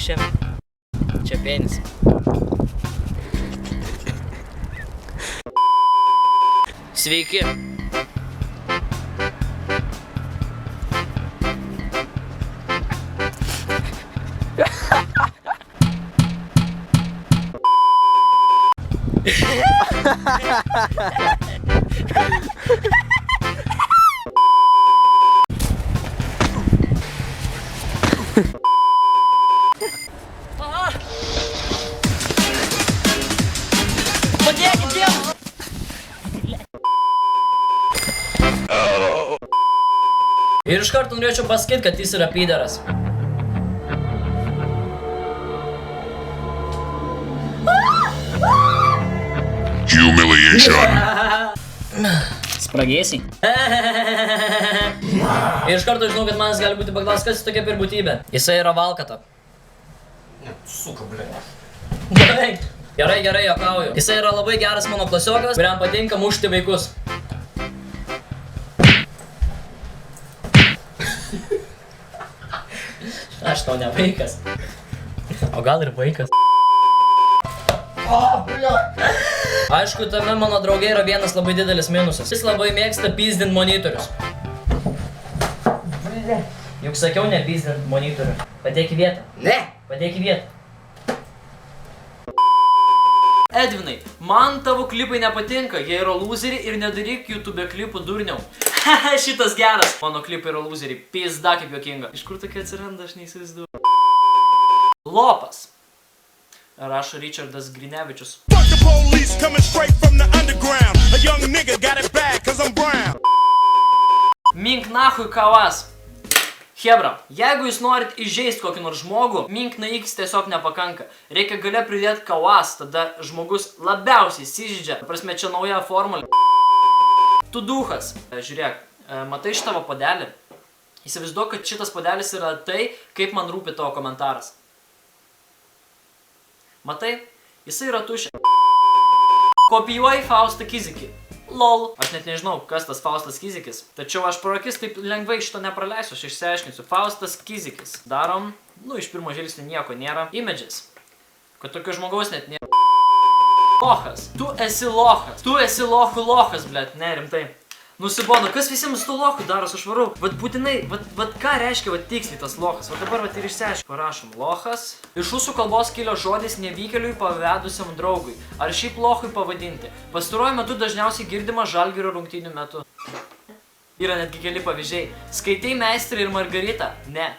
čia. Čia penis. Sveiki. Padėkit Dievui! Ir iš karto norėčiau pasakyti, kad jis yra pyderas. Humiliation. Spragėsiai. Ir iš karto žinau, kad manas gali būti paklaustas, kas jis tokia per būtybė. Jisai yra valkata. Suka, blė. Gerai, juokauju. Jisai yra labai geras mano klasiokas, kuriam patinka mušti vaikus. Aš tau ne vaikas. O gal ir vaikas. Aišku, tame mano drauge yra vienas labai didelis minusas. Jis labai mėgsta pizdint monitorius. Juk sakiau ne pizdint monitorių. Padėk į vietą. Ne. Padėk į vietą. Edvinai, man tavo klipai nepatinka, jie yra lūzeriai ir nedaryk YouTube klipų durniau. Šitas geras. Mano klipai yra lūzeriai, pizda kaip juokinga. Iš kur tokia atsiranda, aš neįsivaizduoju. Lopas. Rašo Richardas Grinevičius. Mink nahui kavas. Hebra, jeigu jūs norit įžeist kokį nors žmogų, mink na X tiesiog nepakanka. Reikia gale pridėti kavas, tada žmogus labiausiai įsižydžia. Prasme, čia nauja formulė. Tu duhas. Žiūrėk, matai šitą padelį? Įsivaizduok, kad šitas padelis yra tai, kaip man rūpi tavo komentaras. Matai? Jisai yra tušia. Kopijuoji Faustą Kizikį. Lol. Aš net nežinau, kas tas Faustas Kizikis. Tačiau aš pro akis taip lengvai šito nepraleisiu, aš išsiaiškinsiu. Faustas Kizikis. Darom. Iš pirmo žvilgsnio nieko nėra. Images. Kad tokio žmogaus net nėra. Lochas. Tu esi lochas. Tu esi lochų lochas, blėt. Ne, rimtai. Nusibodo, kas visiems tų lochų daros, aš varau. Vat būtinai, vat ką reiškia vat tiksliai tas lochas. Vat dabar vat ir išsiaiškiu. Parašom lochas. Iš rusų kalbos kilio žodis nevykėliui pavedusiam draugui. Ar šiaip lochui pavadinti. Pastaruoju metu dažniausiai girdima Žalgirio rungtynių metu. Yra netgi keli pavyzdžiai. Skaitei Meistrą ir Margaritą? Ne.